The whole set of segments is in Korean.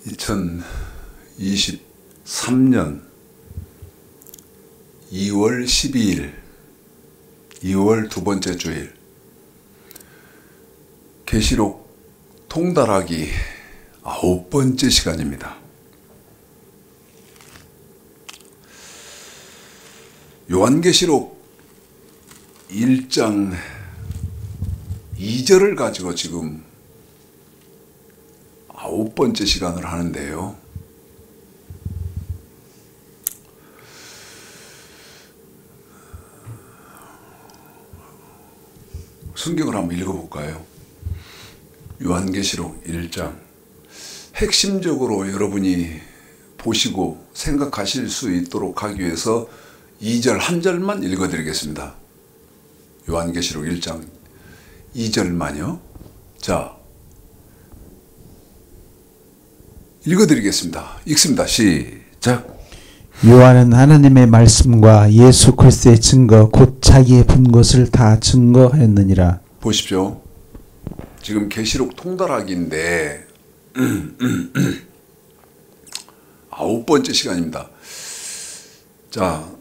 2023년 2월 12일 2월 두 번째 주일 계시록 통달하기 9번째 시간입니다. 요한계시록 1장 2절을 가지고 지금 9번째 시간을 하는데요. 성경을 한번 읽어볼까요? 요한계시록 1장 핵심적으로 여러분이 보시고 생각하실 수 있도록 하기 위해서 2절 한 절만 읽어드리겠습니다. 요한계시록 1장 2절만요. 자, 읽어드리겠습니다. 읽습니다. 시작. 요한은 하나님의 말씀과 예수 그리스도의 증거 곧 자기의 본 것을 다 증거하였느니라. 보십시오. 지금 계시록 통달하기인데 9번째 시간입니다. 자,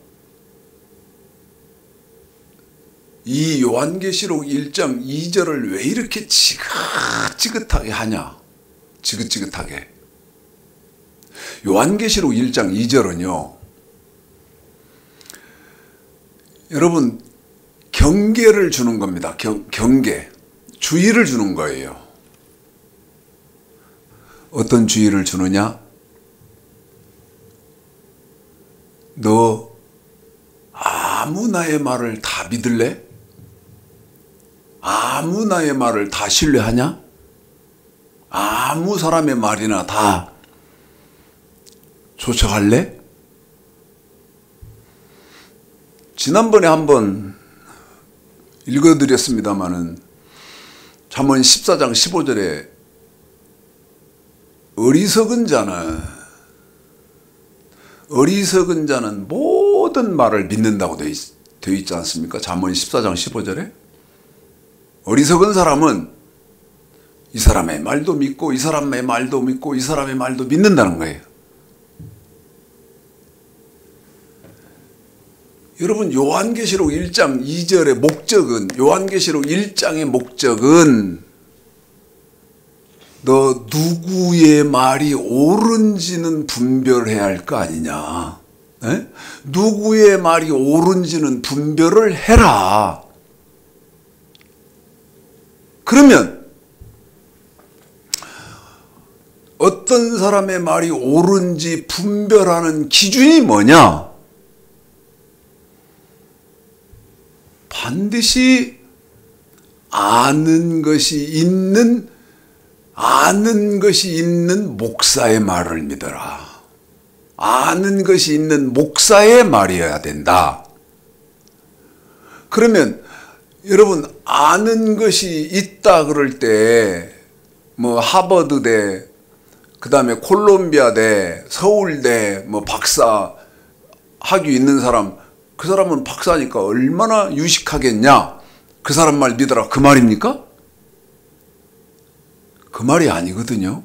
이 요한계시록 1장 2절을 왜 이렇게 지긋지긋하게 하냐? 지긋지긋하게. 요한계시록 1장 2절은요, 여러분 경계를 주는 겁니다. 경계, 주의를 주는 거예요. 어떤 주의를 주느냐? 너 아무나의 말을 다 믿을래? 아무나의 말을 다 신뢰하냐? 아무 사람의 말이나 다 쫓아갈래? 지난번에 한번 읽어드렸습니다마는 잠언 14장 15절에 어리석은 자는 모든 말을 믿는다고 되어 있지 않습니까? 잠언 14장 15절에 어리석은 사람은 이 사람의 말도 믿고 이 사람의 말도 믿고 이 사람의 말도 믿는다는 거예요. 여러분, 요한계시록 1장 2절의 목적은, 요한계시록 1장의 목적은 너 누구의 말이 옳은지는 분별해야 할 거 아니냐. 에? 누구의 말이 옳은지는 분별을 해라. 그러면 어떤 사람의 말이 옳은지 분별하는 기준이 뭐냐? 반드시 아는 것이 있는 목사의 말을 믿어라. 아는 것이 있는 목사의 말이어야 된다. 그러면 여러분, 아는 것이 있다 그럴 때 뭐 하버드대, 그 다음에 콜롬비아대, 서울대 뭐 박사 학위 있는 사람, 그 사람은 박사니까 얼마나 유식하겠냐? 그 사람 말 믿어라, 그 말입니까? 그 말이 아니거든요.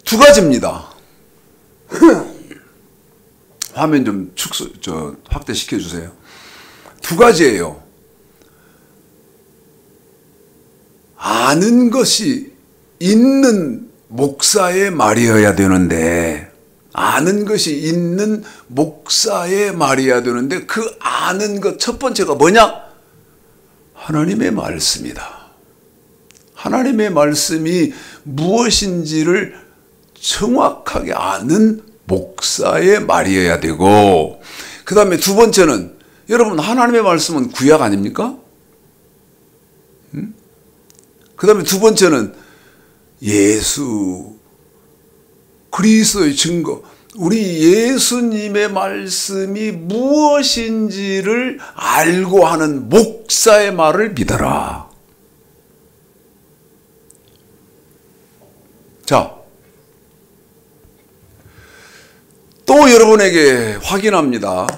두 가지입니다. 화면 좀 확대시켜 주세요. 두 가지예요. 아는 것이 있는 목사의 말이어야 되는데, 아는 것이 있는 목사의 말이어야 되는데, 그 아는 것 첫 번째가 뭐냐? 하나님의 말씀이다. 하나님의 말씀이 무엇인지를 정확하게 아는 목사의 말이어야 되고, 그 다음에 두 번째는, 여러분, 하나님의 말씀은 구약 아닙니까? 그 다음에 두 번째는 예수 그리스도의 증거, 우리 예수님의 말씀이 무엇인지를 알고 하는 목사의 말을 믿어라. 자, 또 여러분에게 확인합니다.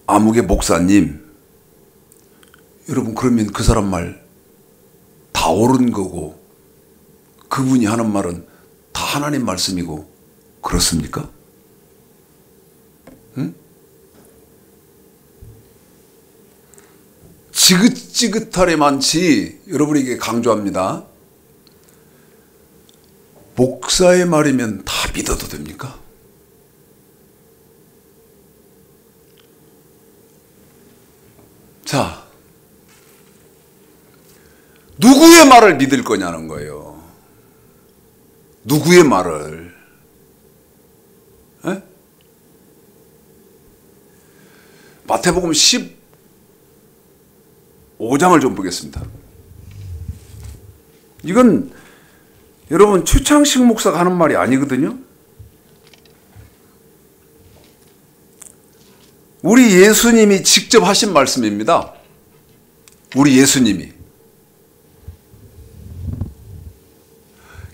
아무개 목사님, 여러분 그러면 그 사람 말 다 옳은 거고 그분이 하는 말은 다 하나님 말씀이고 그렇습니까? 응? 지긋지긋하리 많지. 여러분에게 강조합니다. 목사의 말이면 다 믿어도 됩니까? 자, 누구의 말을 믿을 거냐는 거예요. 누구의 말을. 에? 마태복음 15장을 좀 보겠습니다. 이건 여러분 최창식 목사가 하는 말이 아니거든요. 우리 예수님이 직접 하신 말씀입니다. 우리 예수님이.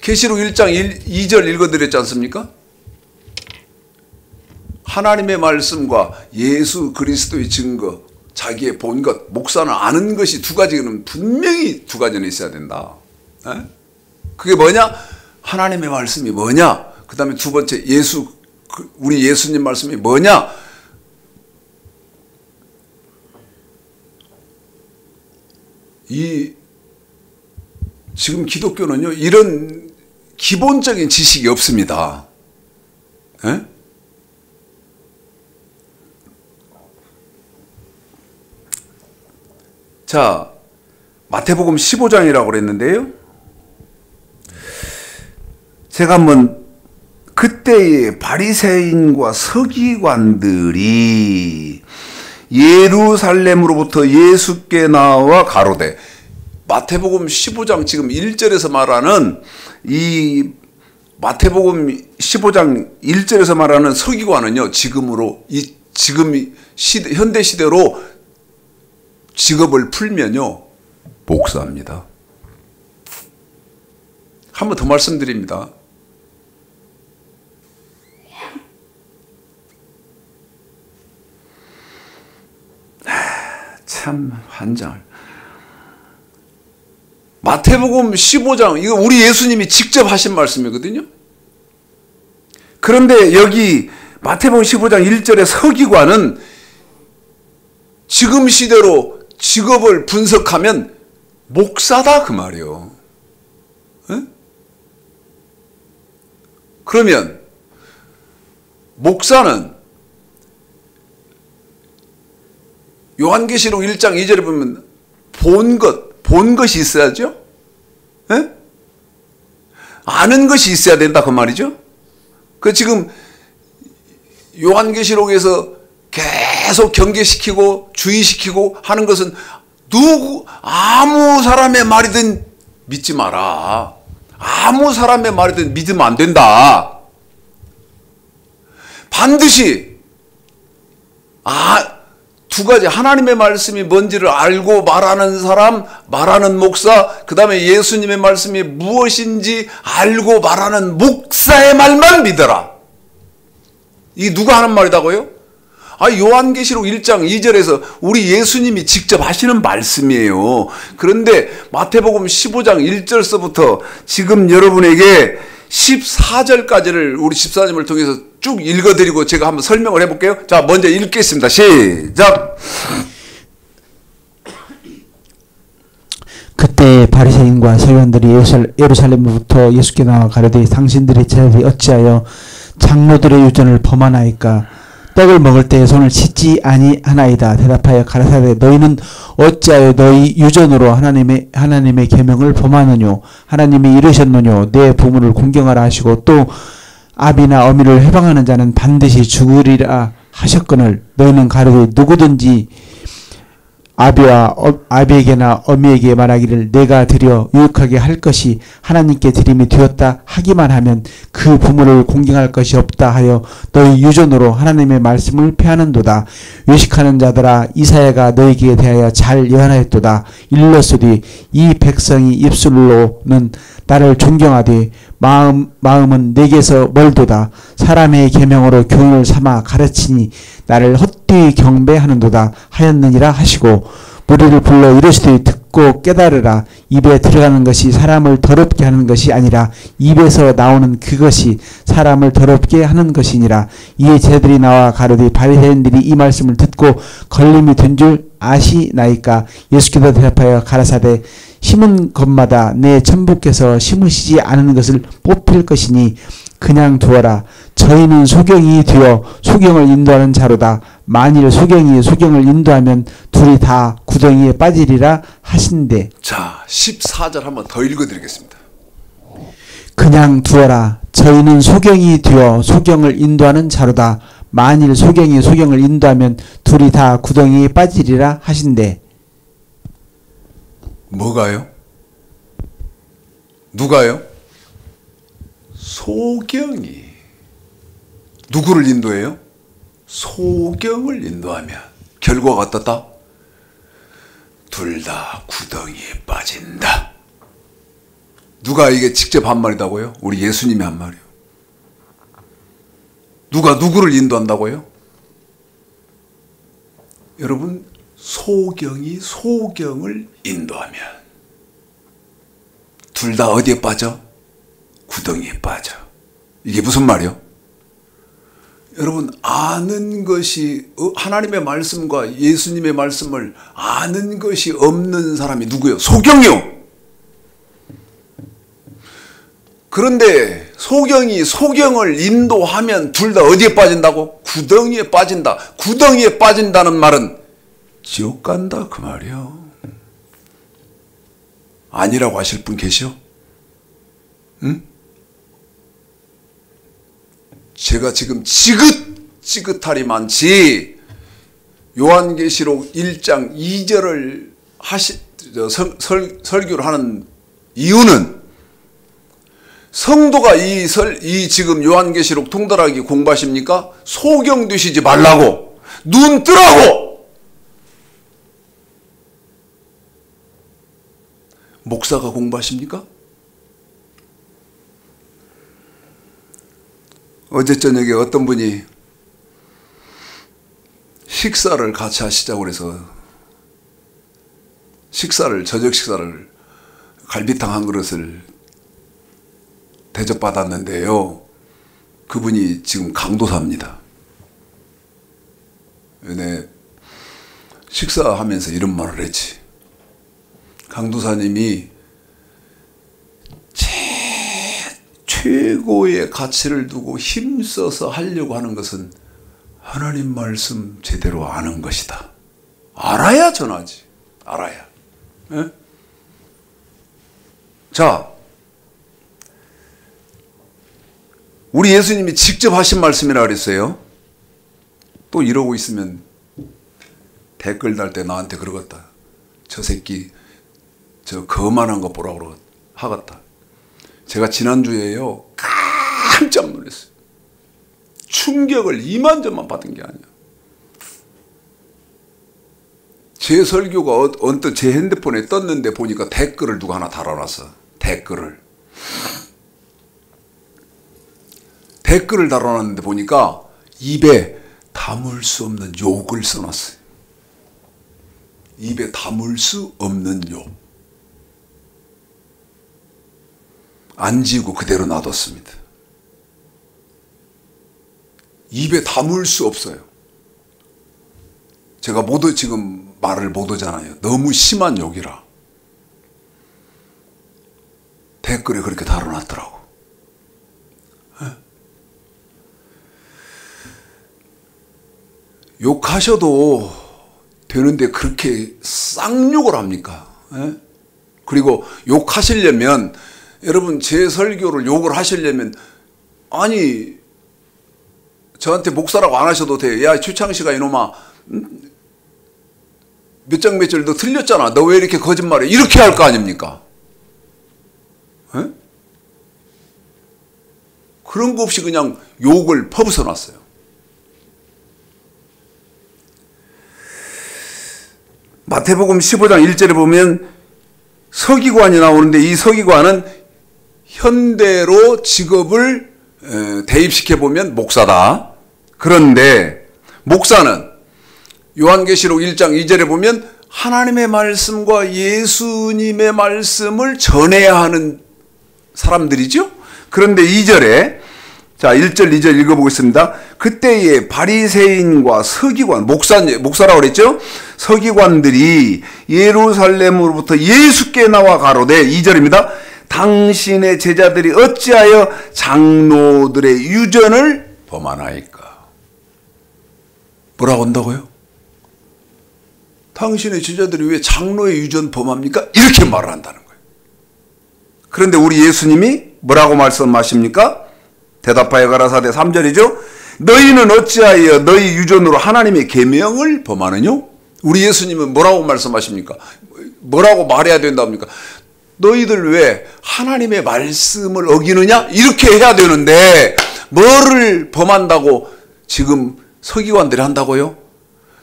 계시록 1장 2절 읽어드렸지 않습니까? 하나님의 말씀과 예수 그리스도의 증거, 자기의 본 것, 목사는 아는 것이 두 가지는 분명히 두 가지는 있어야 된다. 에? 그게 뭐냐? 하나님의 말씀이 뭐냐? 그 다음에 두 번째 우리 예수님 말씀이 뭐냐? 지금 기독교는요, 이런 기본적인 지식이 없습니다. 에? 자, 마태복음 15장이라고 그랬는데요. 제가 한번 그때의 바리새인과 서기관들이 예루살렘으로부터 예수께 나와 가로되, 마태복음 15장 지금 1절에서 말하는 이 마태복음 15장 1절에서 말하는 서기관은요, 지금 현대 시대로 직업을 풀면요, 목사입니다. 한 번 더 말씀드립니다. 참 환장을. 마태복음 15장, 이거 우리 예수님이 직접 하신 말씀이거든요. 그런데 여기 마태복음 15장 1절의 서기관은 지금 시대로 직업을 분석하면 목사다 그 말이에요. 에? 그러면 목사는 요한계시록 1장 2절에 보면 본 것이 있어야죠. 에? 아는 것이 있어야 된다 그 말이죠. 그 지금 요한계시록에서 계속 경계시키고 주의시키고 하는 것은 아무 사람의 말이든 믿지 마라. 아무 사람의 말이든 믿으면 안 된다. 반드시 두 가지, 하나님의 말씀이 뭔지를 알고 말하는 사람, 말하는 목사, 그 다음에 예수님의 말씀이 무엇인지 알고 말하는 목사의 말만 믿어라. 이게 누가 하는 말이다고요? 요한계시록 1장 2절에서 우리 예수님이 직접 하시는 말씀이에요. 그런데 마태복음 15장 1절서부터 지금 여러분에게 14절까지를 우리 집사님을 통해서 쭉 읽어드리고 제가 한번 설명을 해볼게요. 자, 먼저 읽겠습니다. 시작. 그때 바리새인과 서기관들이 예루살렘으로부터 예수께 나와 가로되, 당신들의 제자들이 어찌하여 장로들의 유전을 범하나이까? 떡을 먹을 때에 손을 씻지 아니하나이다. 대답하여 가라사대, 너희는 어찌하여 너희 유전으로 하나님의 계명을 범하느뇨? 하나님이 이르셨느뇨? 내 부모를 공경하라 하시고 또 아비나 어미를 해방하는 자는 반드시 죽으리라 하셨거늘, 너희는 가로되 누구든지 아비에게나 어미에게 말하기를 내가 드려 유익하게 할 것이 하나님께 드림이 되었다 하기만 하면 그 부모를 공경할 것이 없다 하여 너희 유전으로 하나님의 말씀을 폐하는도다. 외식하는 자들아, 이사야가 너희에게 대하여 잘 예언하였도다. 일렀으되 이 백성이 입술로는 나를 존경하되 마음은 내게서 멀도다. 사람의 계명으로 교훈을 삼아 가르치니 나를 헛되이 경배하는도다 하였느니라 하시고, 우리를 불러 이르시되 듣고 깨달으라. 입에 들어가는 것이 사람을 더럽게 하는 것이 아니라 입에서 나오는 그것이 사람을 더럽게 하는 것이니라. 이에 제들이 나와 가로되 바리새인들이 이 말씀을 듣고 걸림이 된 줄 아시나이까. 예수께서 대답하여 가라사대 심은 것마다 내 천부께서 심으시지 않은 것을 뽑힐 것이니 그냥 두어라. 저희는 소경이 되어 소경을 인도하는 자로다. 만일 소경이 소경을 인도하면 둘이 다 구덩이에 빠지리라 하신대. 자, 14절 한번 더 읽어드리겠습니다. 그냥 두어라. 저희는 소경이 되어 소경을 인도하는 자로다. 만일 소경이 소경을 인도하면 둘이 다 구덩이에 빠지리라 하신대. 뭐가요? 누가요? 소경이 누구를 인도해요? 소경을 인도하면 결과가 어떻다? 둘 다 구덩이에 빠진다. 누가 이게 직접 한 말이다고요? 우리 예수님이 한 말이요. 누가 누구를 인도한다고요? 여러분, 소경이 소경을 인도하면 둘 다 어디에 빠져? 구덩이에 빠져. 이게 무슨 말이요? 여러분, 아는 것이, 하나님의 말씀과 예수님의 말씀을 아는 것이 없는 사람이 누구요? 소경이요. 그런데 소경이 소경을 인도하면 둘 다 어디에 빠진다고? 구덩이에 빠진다. 구덩이에 빠진다는 말은 지옥 간다 그 말이요. 아니라고 하실 분 계시오? 응? 제가 지금 지긋지긋하리 많지 요한계시록 1장 2절을 설교를 하는 이유는 성도가 이 지금 요한계시록 통달하기 공부하십니까? 소경되시지 말라고, 눈 뜨라고. 목사가 공부하십니까? 어제 저녁에 어떤 분이 식사를 같이 하시자고 그래서 저녁 식사를 갈비탕 한 그릇을 대접받았는데요. 그분이 지금 강도사입니다. 네, 식사하면서 이런 말을 했지. 강도사님이 최고의 가치를 두고 힘써서 하려고 하는 것은 하나님 말씀 제대로 아는 것이다. 알아야 전하지. 알아야. 네? 자, 우리 예수님이 직접 하신 말씀이라 그랬어요. 또 이러고 있으면 댓글 달 때 나한테 그러겠다. 저 새끼 저 거만한 거 보라고 하겠다. 제가 지난주에요 깜짝 놀랐어요. 충격을 이만저만 받은 게 아니야. 제 설교가 언뜻 제 핸드폰에 떴는데 보니까 댓글을 누가 하나 달아놨어. 댓글을 달아놨는데 보니까 입에 담을 수 없는 욕을 써놨어요. 입에 담을 수 없는 욕. 안 지우고 그대로 놔뒀습니다. 입에 담을 수 없어요. 제가 지금 말을 못 하잖아요. 너무 심한 욕이라. 댓글에 그렇게 달아놨더라고. 욕하셔도 되는데 그렇게 쌍욕을 합니까? 그리고 욕하시려면 여러분 제 설교를 욕을 하시려면 아니 저한테 목사라고 안 하셔도 돼. 야 최창식아 이놈아 몇 장 몇 절 너 틀렸잖아. 너 왜 이렇게 거짓말해? 이렇게 할 거 아닙니까? 그런 거 없이 그냥 욕을 퍼부어 놨어요. 마태복음 15장 1절에 보면 서기관이 나오는데 이 서기관은 현대로 직업을 대입시켜 보면 목사다. 그런데 목사는 요한계시록 1장 2절에 보면 하나님의 말씀과 예수님의 말씀을 전해야 하는 사람들이죠. 그런데 2절에 자 1절 2절 읽어보겠습니다. 그때에 바리새인과 서기관 목사라고 그랬죠. 서기관들이 예루살렘으로부터 예수께 나와 가로되 2절입니다. 당신의 제자들이 어찌하여 장로들의 유전을 범하나이까. 뭐라고 한다고요? 당신의 제자들이 왜 장로의 유전 범합니까? 이렇게 말을 한다는 거예요. 그런데 우리 예수님이 뭐라고 말씀하십니까? 대답하여 가라사대 3절이죠. 너희는 어찌하여 너희 유전으로 하나님의 계명을 범하느냐? 우리 예수님은 뭐라고 말씀하십니까? 뭐라고 말해야 된답니까? 너희들 왜 하나님의 말씀을 어기느냐? 이렇게 해야 되는데 뭐를 범한다고 지금 서기관들이 한다고요?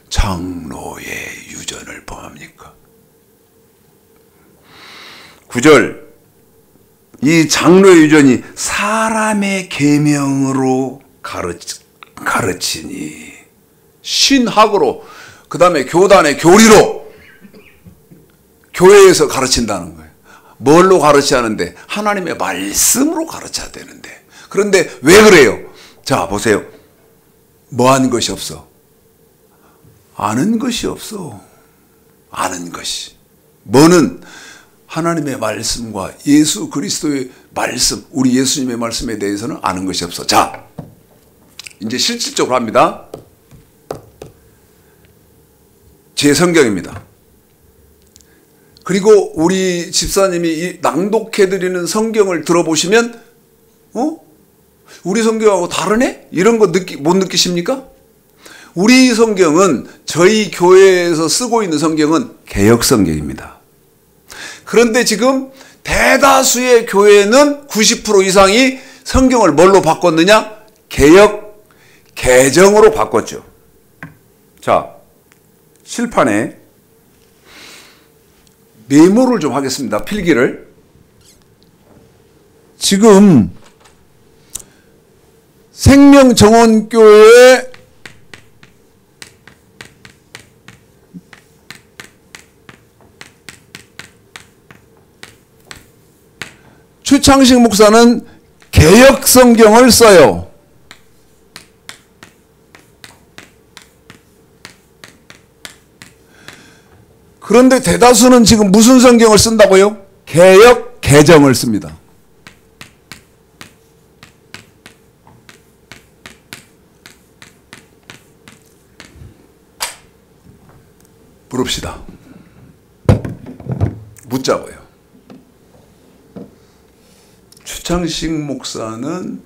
장로의 유전을 범합니까? 9절 이 장로의 유전이 사람의 계명으로 가르치니 신학으로 그 다음에 교단의 교리로 교회에서 가르친다는 거예요. 뭘로 가르쳐야 하는데? 하나님의 말씀으로 가르쳐야 되는데. 그런데 왜 그래요? 자 보세요. 뭐 한 것이 없어? 아는 것이 없어. 아는 것이. 뭐는 하나님의 말씀과 예수 그리스도의 말씀, 우리 예수님의 말씀에 대해서는 아는 것이 없어. 자, 이제 실질적으로 합니다. 제 성경입니다. 그리고 우리 집사님이 낭독해드리는 성경을 들어보시면, 우리 성경하고 다르네? 이런 거 못 느끼십니까? 우리 성경은 저희 교회에서 쓰고 있는 성경은 개역 성경입니다. 그런데 지금 대다수의 교회는 90% 이상이 성경을 뭘로 바꿨느냐? 개역 개정으로 바꿨죠. 자, 칠판에 메모를 좀 하겠습니다. 필기를. 지금 생명정원교회 추창식 목사는 개역 성경을 써요. 그런데 대다수는 지금 무슨 성경을 쓴다고요? 개역 개정을 씁니다. 물읍시다. 묻자고요. 추창식 목사는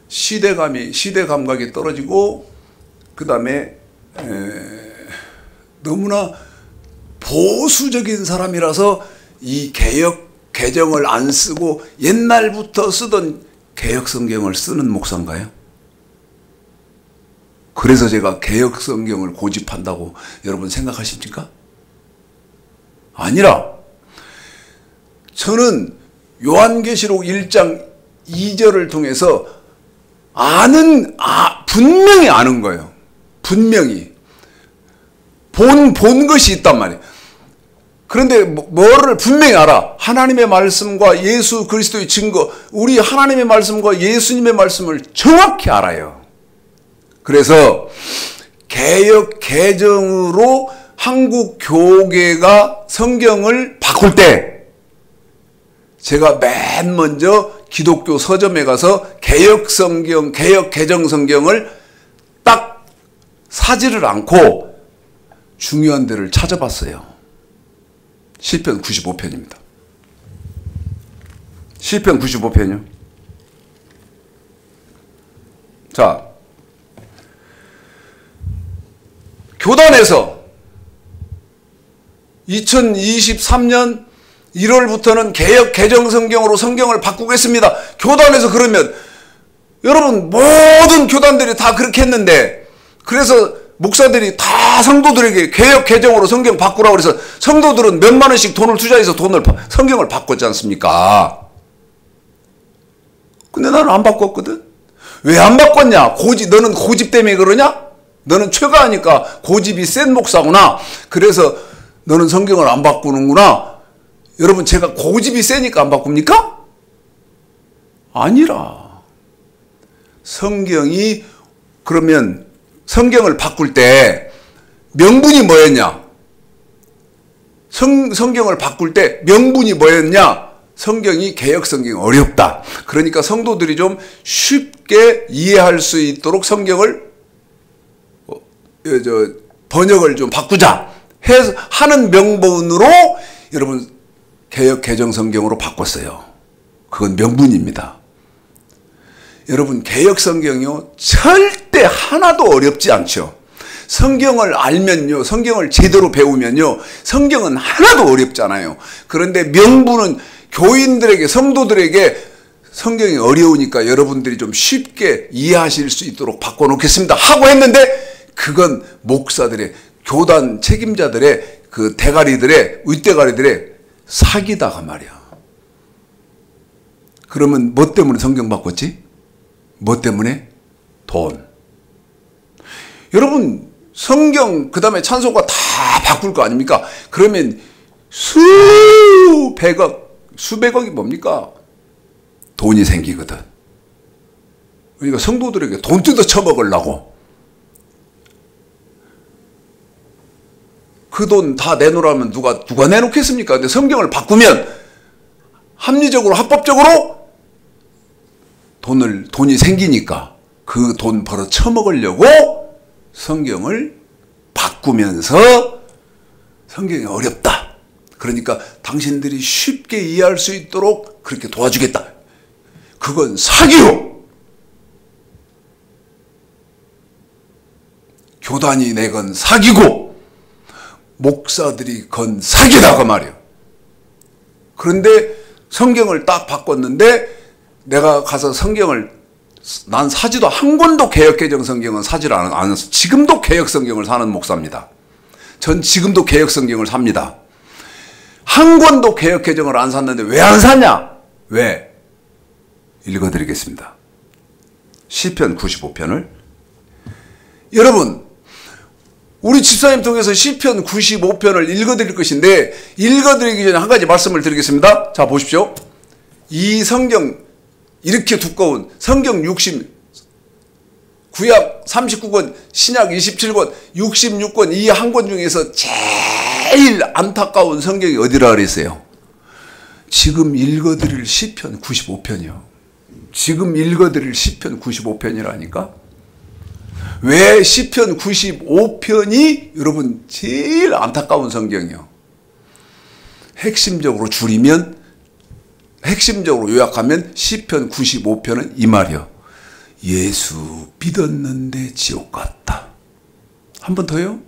시대 감각이 떨어지고 그 다음에 너무나 보수적인 사람이라서 이 개역 개정을 안 쓰고 옛날부터 쓰던 개역 성경을 쓰는 목사인가요? 그래서 제가 개역 성경을 고집한다고 여러분 생각하십니까? 아니라 저는 요한계시록 1장 2절을 통해서 분명히 아는 거예요. 분명히. 본 것이 있단 말이에요. 그런데 뭐를 분명히 알아? 하나님의 말씀과 예수 그리스도의 증거, 우리 하나님의 말씀과 예수님의 말씀을 정확히 알아요. 그래서 개역 개정으로 한국 교계가 성경을 바꿀 때 제가 맨 먼저 기독교 서점에 가서 개역 성경, 개역 개정 성경을 딱 사지를 않고 중요한 데를 찾아봤어요. 시편 95편입니다. 시편 95편이요. 자, 교단에서 2023년 1월부터는 개역 개정 성경으로 성경을 바꾸겠습니다. 교단에서 그러면 여러분 모든 교단들이 다 그렇게 했는데 그래서 목사들이 다 성도들에게 개역 개정으로 성경 바꾸라고 그래서 성도들은 몇만 원씩 돈을 투자해서 성경을 바꿨지 않습니까? 근데 나는 안 바꿨거든. 왜 안 바꿨냐? 너는 고집 때문에 그러냐? 너는 최가하니까 고집이 센 목사구나. 그래서 너는 성경을 안 바꾸는구나. 여러분, 제가 고집이 세니까 안 바꿉니까? 아니라. 성경이, 그러면 성경을 바꿀 때 명분이 뭐였냐? 성경을 바꿀 때 명분이 뭐였냐? 성경이 개역 성경이 어렵다. 그러니까 성도들이 좀 쉽게 이해할 수 있도록 성경을 번역을 좀 바꾸자 하는 명분으로 여러분 개역 개정 성경으로 바꿨어요. 그건 명분입니다. 여러분, 개역 성경이요 절대 하나도 어렵지 않죠. 성경을 알면요, 성경을 제대로 배우면요, 성경은 하나도 어렵잖아요. 그런데 명분은 교인들에게, 성도들에게 성경이 어려우니까 여러분들이 좀 쉽게 이해하실 수 있도록 바꿔놓겠습니다 하고 했는데, 그건 목사들의, 교단 책임자들의, 그 대가리들의, 윗대가리들의 사기다가 말이야. 그러면 뭐 때문에 성경 바꿨지? 뭐 때문에? 돈. 여러분, 성경 그 다음에 찬송가 다 바꿀 거 아닙니까? 그러면 수백억이 뭡니까? 돈이 생기거든. 그러니까 성도들에게 돈 뜯어 쳐먹으려고 그 돈 다 내놓으라면 누가 내놓겠습니까? 근데 성경을 바꾸면 합리적으로, 합법적으로 돈이 생기니까 그 돈 벌어 쳐먹으려고 성경을 바꾸면서 성경이 어렵다. 그러니까 당신들이 쉽게 이해할 수 있도록 그렇게 도와주겠다. 그건 사기요. 교단이 내건 사기고 목사들이 건 사기다 그 말이에요. 그런데 성경을 딱 바꿨는데 내가 가서 성경을 난 사지도 한 권도 개역개정 성경은 사지를 않았어. 지금도 개역 성경을 사는 목사입니다. 전 지금도 개역 성경을 삽니다. 한 권도 개역개정을 안 샀는데 왜 안 샀냐? 왜? 읽어드리겠습니다. 시편 95편을. 여러분, 우리 집사님 통해서 시편 95편을 읽어드릴 것인데, 읽어드리기 전에 한 가지 말씀을 드리겠습니다. 자, 보십시오. 이 성경, 이렇게 두꺼운 성경 구약 39권, 신약 27권, 66권 이 한 권 중에서 제일 안타까운 성경이 어디라 그랬어요? 지금 읽어드릴 시편 95편이요. 지금 읽어드릴 시편 95편이라니까? 왜 시편 95편이 여러분 제일 안타까운 성경이요? 핵심적으로 요약하면 시편 95편은 이 말이요. 예수 믿었는데 지옥 갔다. 한 번 더요?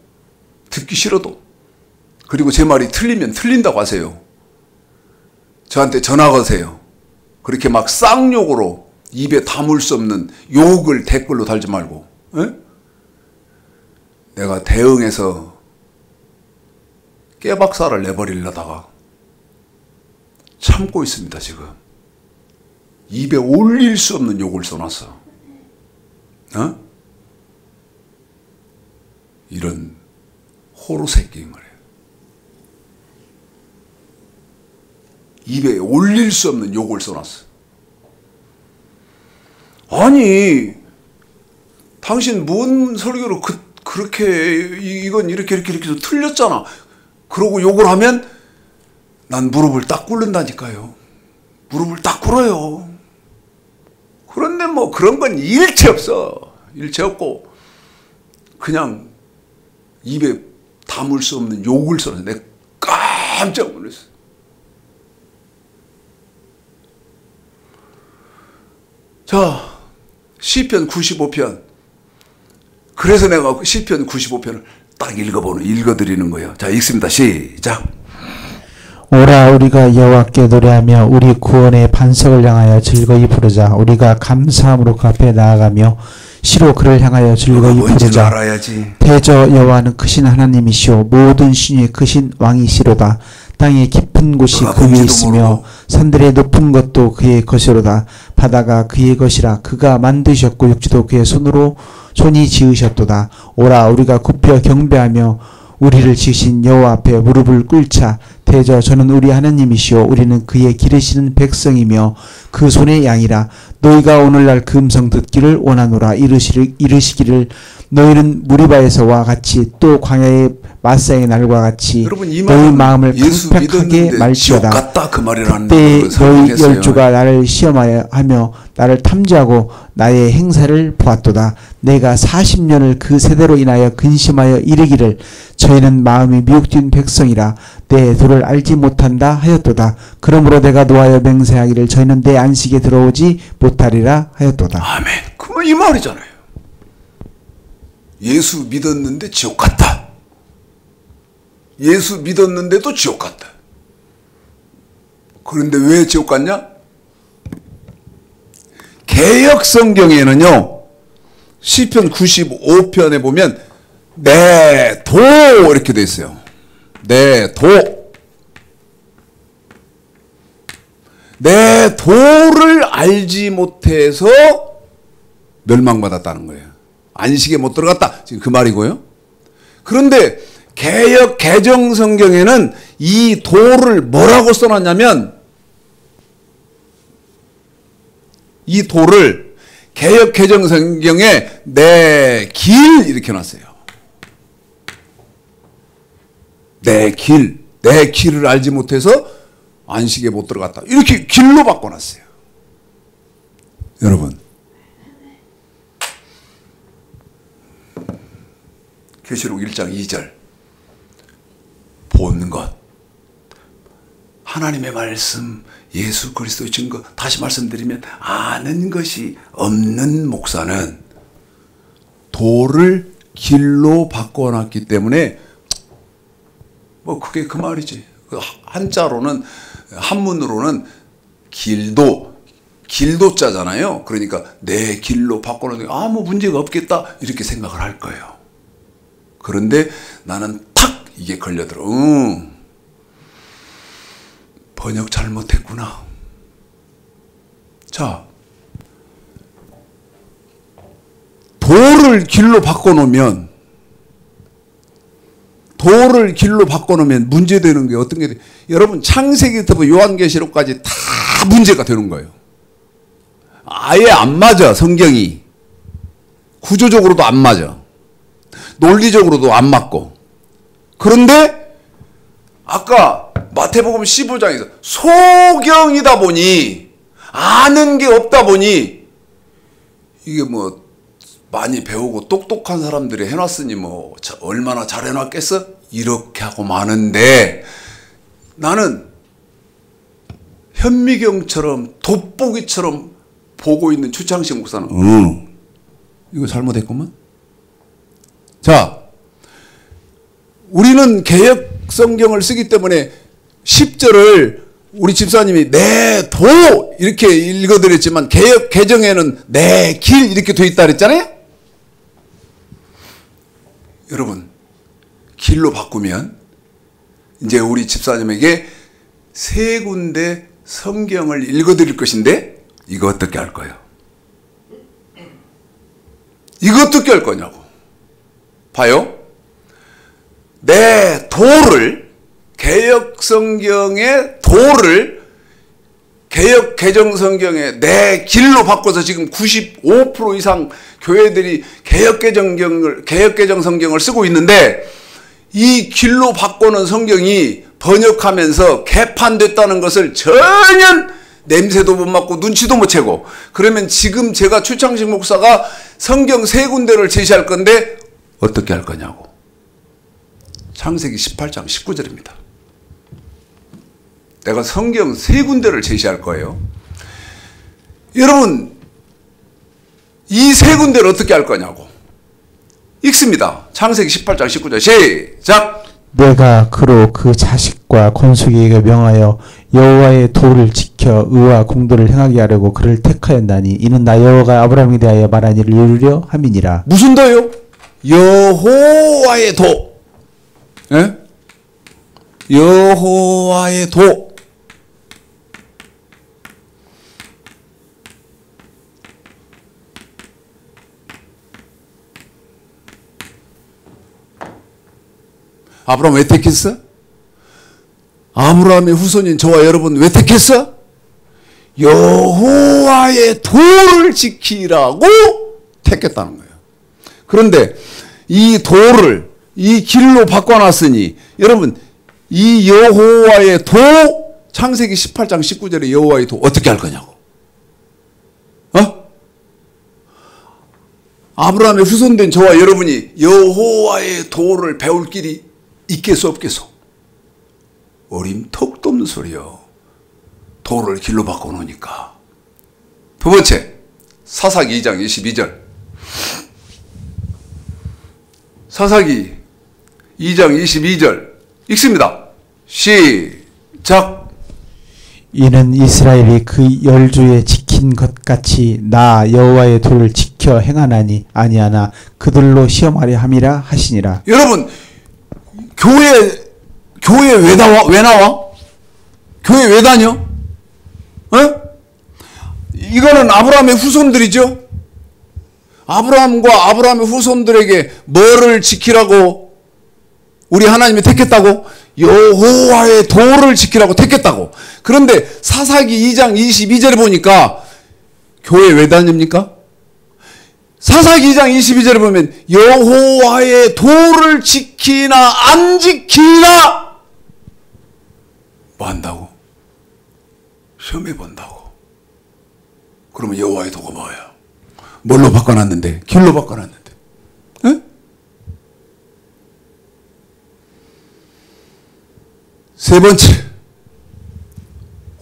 듣기 싫어도. 그리고 제 말이 틀리면 틀린다고 하세요. 저한테 전화 거세요. 그렇게 막 쌍욕으로 입에 담을 수 없는 욕을 댓글로 달지 말고. 에? 내가 대응해서 깨박살을 내버리려다가 참고 있습니다. 지금 입에 올릴 수 없는 욕을 써놨어. 이런 호루새끼인 거래요. 입에 올릴 수 없는 욕을 써놨어. 아니, 당신 뭔 설교로 그렇게 이건 이렇게 틀렸잖아. 그러고 욕을 하면 난 무릎을 딱 꿇는다니까요. 무릎을 딱 꿇어요. 그런데 뭐 그런 건 일체 없어. 일체 없고 그냥 입에 담을 수 없는 욕을 써서 내가 깜짝 놀랐어. 자, 시편 95편. 그래서 내가 시편 95편을 딱 읽어드리는 거예요. 자, 읽습니다. 시작. 오라 우리가 여호와께 노래하며 우리 구원의 반석을 향하여 즐거이 부르자. 우리가 감사함으로 그 앞에 나아가며 시로 그를 향하여 즐거이 부르자. 대저 여호와는 크신 하나님이시오 모든 신이 크신 왕이시로다. 땅의 깊은 곳이 그 위에 있으며 산들의 높은 것도 그의 것이로다. 바다가 그의 것이라. 그가 만드셨고 육지도 그의 손이 지으셨도다. 오라 우리가 굽혀 경배하며 우리를 지으신 여호와 앞에 무릎을 꿇자 대저 저는 우리 하나님이시오 우리는 그의 기르시는 백성이며 그 손의 양이라 너희가 오늘날 그 음성 듣기를 원하노라 이르시기를 너희는 무리바에서와 같이 또 광야의 마사의 날과 같이 여러분, 이 너희 말은 마음을 예수 강팍하게 믿었는데 지옥 말지어다. 갔다 그 말이라는 그때 걸 너희 설명했어요. 열조가 나를 시험하여 하며 나를 탐지하고 나의 행사를 보았도다. 내가 40년을 그 세대로 인하여 근심하여 이르기를 저희는 마음이 미혹된 백성이라 내 도를 알지 못한다 하였도다. 그러므로 내가 노하여 맹세하기를 저희는 내 안식에 들어오지 못하리라 하였도다. 아멘. 그만 이 말이잖아요. 예수 믿었는데 지옥 갔다. 예수 믿었는데도 지옥 갔다. 그런데 왜 지옥 갔냐? 개역 성경에는요, 시편 95편에 보면 내 도 이렇게 돼 있어요. 내 도. 내 도를 알지 못해서 멸망받았다는 거예요. 안식에 못 들어갔다. 지금 그 말이고요. 그런데 개역 개정 성경에는 이 도를 뭐라고 써놨냐면 이 도를 개역 개정 성경에 내 길 이렇게 놨어요. 내 길, 내 길을 알지 못해서 안식에 못 들어갔다. 이렇게 길로 바꿔놨어요. 여러분, 계시록 1장 2절 본 것, 하나님의 말씀, 예수 그리스도의 증거, 다시 말씀드리면 아는 것이 없는 목사는 도를 길로 바꿔놨기 때문에 뭐 그게 그 말이지. 한자로는 한문으로는 길도자잖아요. 그러니까 내 길로 바꿔놓으니까 아무 문제가 없겠다 이렇게 생각을 할 거예요. 그런데 나는 탁 이게 걸려들어. 번역 잘못했구나. 자, 도를 길로 바꿔놓으면 문제되는 게 어떤 게 돼? 여러분, 창세기부터 요한계시록까지 다 문제가 되는 거예요. 아예 안 맞아, 성경이. 구조적으로도 안 맞아. 논리적으로도 안 맞고. 그런데 아까 마태복음 15장에서 소경이다 보니, 아는 게 없다 보니, 이게 뭐 많이 배우고 똑똑한 사람들이 해놨으니 뭐 얼마나 잘 해놨겠어? 이렇게 하고 마는데, 나는 현미경처럼 돋보기처럼 보고 있는 추창식 목사는 이거 잘못했구만. 자, 우리는 개역 성경을 쓰기 때문에 10절을 우리 집사님이 내 도 이렇게 읽어드렸지만 개역 개정에는 내 길 이렇게 돼 있다 그랬잖아요. 여러분, 길로 바꾸면 이제 우리 집사님에게 세 군데 성경을 읽어드릴 것인데 이거 어떻게 할 거예요? 이거 어떻게 할 거냐고. 봐요. 내 도를, 개역 성경의 도를 개역 개정 성경에 내 길로 바꿔서 지금 95% 이상 교회들이 개역 개정 성경을 쓰고 있는데, 이 길로 바꾸는 성경이 번역하면서 개판됐다는 것을 전혀 냄새도 못 맡고 눈치도 못 채고, 그러면 지금 제가 추창식 목사가 성경 세 군데를 제시할 건데 어떻게 할 거냐고. 창세기 18장 19절입니다. 내가 성경 세 군데를 제시할 거예요. 여러분, 이 세 군데를 어떻게 할 거냐고. 읽습니다. 창세기 18장 19절 시작. 내가 그로 그 자식과 건숙에게 명하여 여호와의 도를 지켜 의와 공도를 행하게 하려고 그를 택하였나니 이는 나 여호와가 아브라함에 대하여 말한 일을 이루려 함이니라. 무슨 도요? 여호와의 도. 예? 여호와의 도. 아브라함 왜 택했어? 아브라함의 후손인 저와 여러분 왜 택했어? 여호와의 도를 지키라고 택했다는 거예요. 그런데 이 도를 이 길로 바꿔놨으니 여러분 이 여호와의 도 창세기 18장 19절에 여호와의 도 어떻게 할 거냐고. 아브라함의 후손된 저와 여러분이 여호와의 도를 배울 길이 있겠소 없겠소? 어림턱도 없는 소리요. 도를 길로 바꿔놓으니까. 두 번째, 사사기 2장 22절. 사사기 2장 22절 읽습니다. 시작. 이는 이스라엘이 그 열주에 지킨 것 같이 나 여호와의 도를 지켜 행하나니 아니하나 그들로 시험하려 함이라 하시니라. 여러분 교회 왜 나와? 교회 왜 다녀? 이거는 아브라함의 후손들이죠. 아브라함과 아브라함의 후손들에게 뭐를 지키라고 우리 하나님이 택했다고? 여호와의 도를 지키라고 택했다고. 그런데 사사기 2장 22절에 보니까 교회 왜 다닙니까? 사사기 2장 22절에 보면 여호와의 도를 지키나 안 지키나 뭐 한다고? 시험해 본다고. 그러면 여호와의 도가 뭐예요? 뭘로 바꿔놨는데? 길로 바꿔놨는데. 에? 세 번째,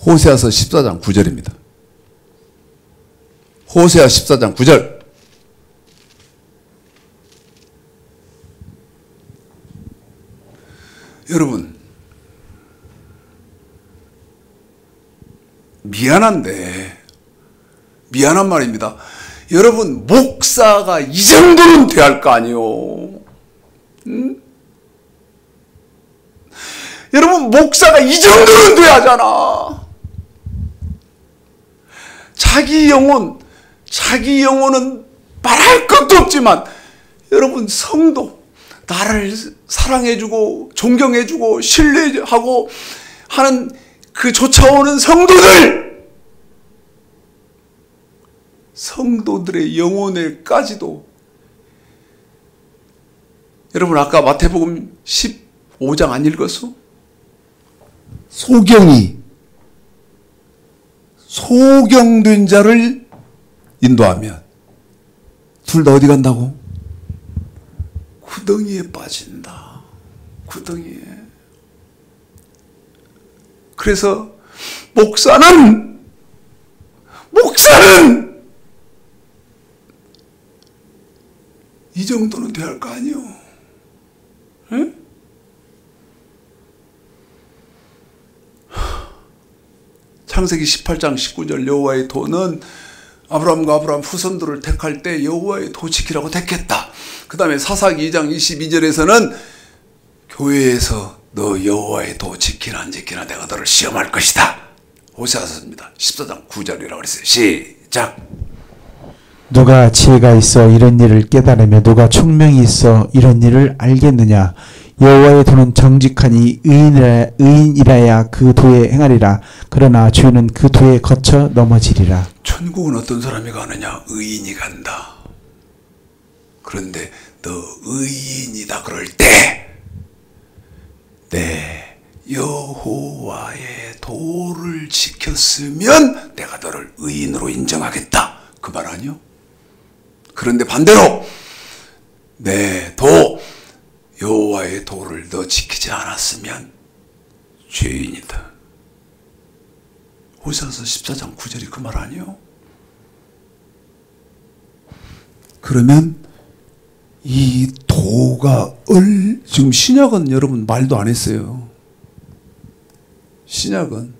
호세아서 14장 9절입니다. 호세아 14장 9절. 여러분, 미안한 말입니다. 여러분, 목사가 이 정도는 돼야 할 거 아니요. 여러분, 목사가 이 정도는 돼야 하잖아. 자기 영혼은 말할 것도 없지만 여러분, 성도, 나를 사랑해주고 존경해주고 신뢰하고 하는 그 쫓아오는 성도들의 영혼에까지도 여러분 아까 마태복음 15장 안 읽었어? 소경된 자를 인도하면 둘 다 어디 간다고? 구덩이에 빠진다. 구덩이에. 그래서 목사는 이 정도는 돼야 할 거 아니요. 에? 창세기 18장 19절 여호와의 도는 아브라함과 아브라함 후손들을 택할 때 여호와의 도 지키라고 택했다. 그 다음에 사사기 2장 22절에서는 교회에서 너 여호와의 도 지키나 안 지키나 내가 너를 시험할 것이다. 호세아서입니다. 14장 9절이라고 그랬어요. 시작. 누가 지혜가 있어 이런 일을 깨달으며 누가 총명이 있어 이런 일을 알겠느냐. 여호와의 도는 정직하니 의인이라야 그 도에 행하리라. 그러나 주인은 그 도에 거쳐 넘어지리라. 천국은 어떤 사람이 가느냐? 의인이 간다. 그런데 너 의인이다 그럴 때 내 여호와의 도를 지켰으면 내가 너를 의인으로 인정하겠다. 그 말 아니요? 그런데 반대로 내 도 여호와의 도를 너 지키지 않았으면 죄인이다. 호세아서 14장 9절이 그 말 아니요? 그러면 이 도가 지금 신약은 여러분 말도 안 했어요. 신약은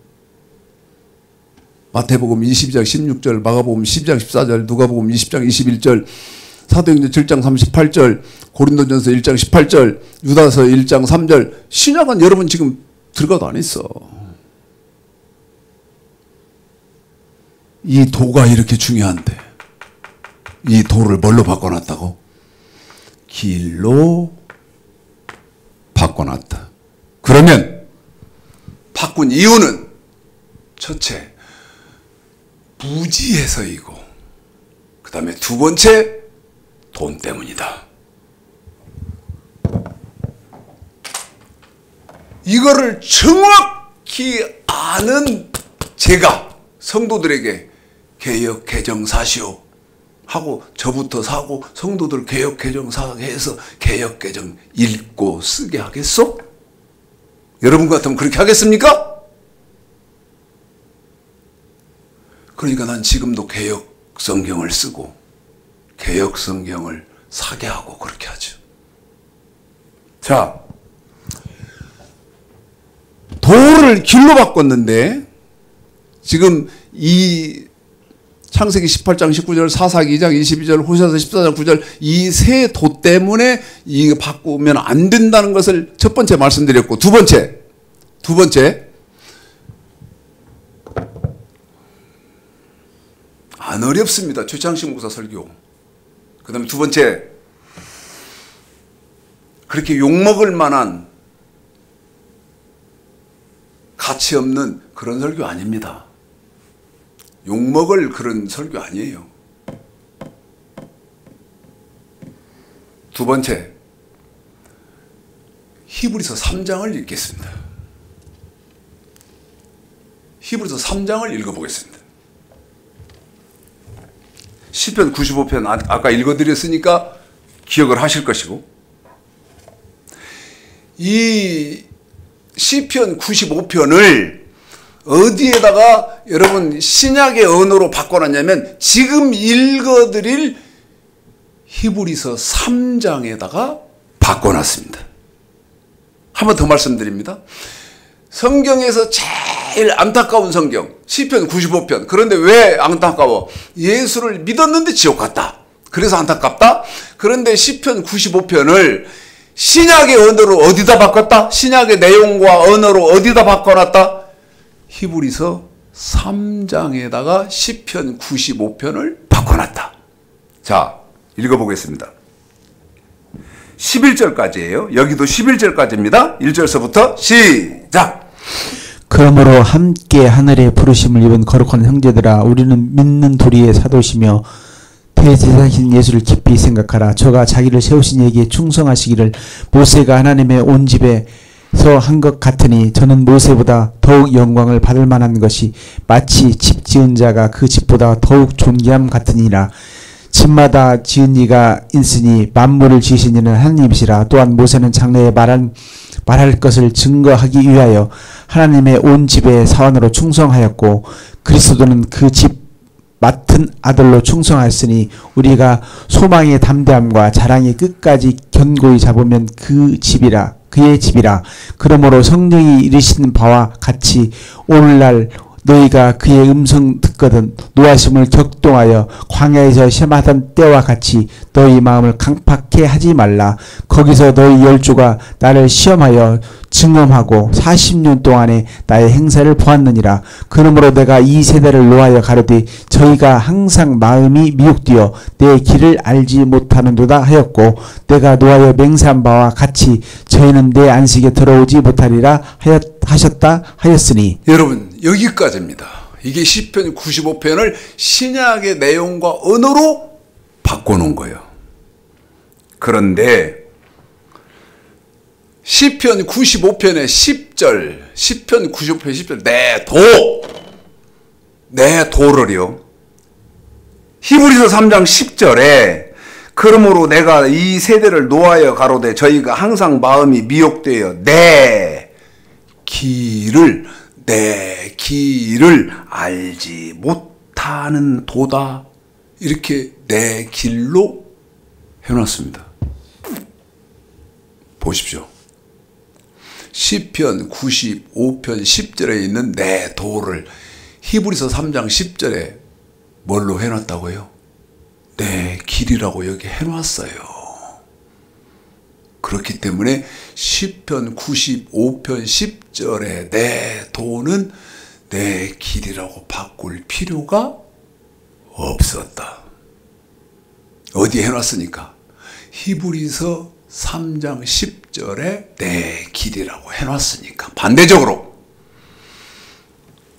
마태복음 20장 16절, 마가복음 10장 14절, 누가복음 20장 21절, 사도행전 7장 38절, 고린도전서 1장 18절, 유다서 1장 3절. 신약은 여러분 지금 들어가도 안 했어. 이 도가 이렇게 중요한데 이 도를 뭘로 바꿔놨다고? 길로 바꿔놨다. 그러면 바꾼 이유는 첫째, 무지해서이고, 그 다음에 두 번째, 돈 때문이다. 이거를 정확히 아는 제가 성도들에게 개역 개정 사시오 하고 저부터 사고 성도들 개역 개정 사게 해서 개역 개정 읽고 쓰게 하겠소? 여러분 같으면 그렇게 하겠습니까? 그러니까 난 지금도 개역 성경을 쓰고 개역 성경을 사게 하고 그렇게 하죠. 자, 도를 길로 바꿨는데 지금 이 창세기 18장 19절, 사사기 2장 22절, 호세아서 14장 9절 이 세 도 때문에 이거 바꾸면 안 된다는 것을 첫 번째 말씀드렸고, 두 번째 안 어렵습니다. 최창식 목사 설교. 그 다음에 두 번째, 그렇게 욕먹을 만한 가치 없는 그런 설교 아닙니다. 욕먹을 그런 설교 아니에요. 두 번째, 히브리서 3장을 읽겠습니다. 히브리서 3장을 읽어보겠습니다. 시편 95편 아까 읽어드렸으니까 기억을 하실 것이고, 이 시편 95편을 어디에다가 여러분 신약의 언어로 바꿔놨냐면 지금 읽어드릴 히브리서 3장에다가 바꿔놨습니다. 한 번 더 말씀드립니다. 성경에서 제일 안타까운 성경 시편 95편. 그런데 왜 안타까워? 예수를 믿었는데 지옥 갔다. 그래서 안타깝다. 그런데 시편 95편을 신약의 언어로 어디다 바꿨다? 신약의 내용과 언어로 어디다 바꿔놨다? 히브리서 3장에다가 시편 95편을 바꿔놨다. 자, 읽어보겠습니다. 11절까지예요. 여기도 11절까지입니다. 1절서부터 시작. 그러므로 함께 하늘의 부르심을 입은 거룩한 형제들아, 우리는 믿는 도리의 사도시며 대제사장이신 예수를 깊이 생각하라. 저가 자기를 세우신 이에게 충성하시기를 모세가 하나님의 온 집에서 한 것 같으니 저는 모세보다 더욱 영광을 받을 만한 것이 마치 집 지은 자가 그 집보다 더욱 존귀함 같으니라. 집마다 지은 이가 있으니 만물을 지으신 이는 하나님이시라. 또한 모세는 장래에 말할 것을 증거하기 위하여 하나님의 온 집의 사원으로 충성하였고, 그리스도는 그 집 맡은 아들로 충성하였으니 우리가 소망의 담대함과 자랑의 끝까지 견고히 잡으면 그의 집이라. 그러므로 성령이 이르시는 바와 같이 오늘날 너희가 그의 음성 듣거든 노하심을 격동하여 광야에서 시험하던 때와 같이 너희 마음을 강팍해 하지 말라. 거기서 너희 열조가 나를 시험하여 증언하고 40년 동안에 나의 행사를 보았느니라. 그러므로 내가 이 세대를 노하여 가로되 저희가 항상 마음이 미혹되어 내 길을 알지 못하는도다 하였고, 내가 노하여 맹세한 바와 같이 저희는 내 안식에 들어오지 못하리라 하셨다 하였으니. 여러분, 여기까지입니다. 이게 시편 95편을 신약의 내용과 언어로 바꿔놓은 거예요. 그런데 시편 95편의 10절, 시편 95편 10절, 내 도를요. 히브리서 3장 10절에 그러므로 내가 이 세대를 노하여 가로되 저희가 항상 마음이 미혹되어 내 길을 알지 못하는 도다. 이렇게 내 길로 해놨습니다. 보십시오. 시편 95편 10절에 있는 내 도를 히브리서 3장 10절에 뭘로 해놨다고요? 내 길이라고 여기 해놨어요. 그렇기 때문에 시편 95편 10절에 내 도는 내 길이라고 바꿀 필요가 없었다. 어디에 해놨으니까? 히브리서 3장 10절에 내 길이라고 해놨으니까 반대적으로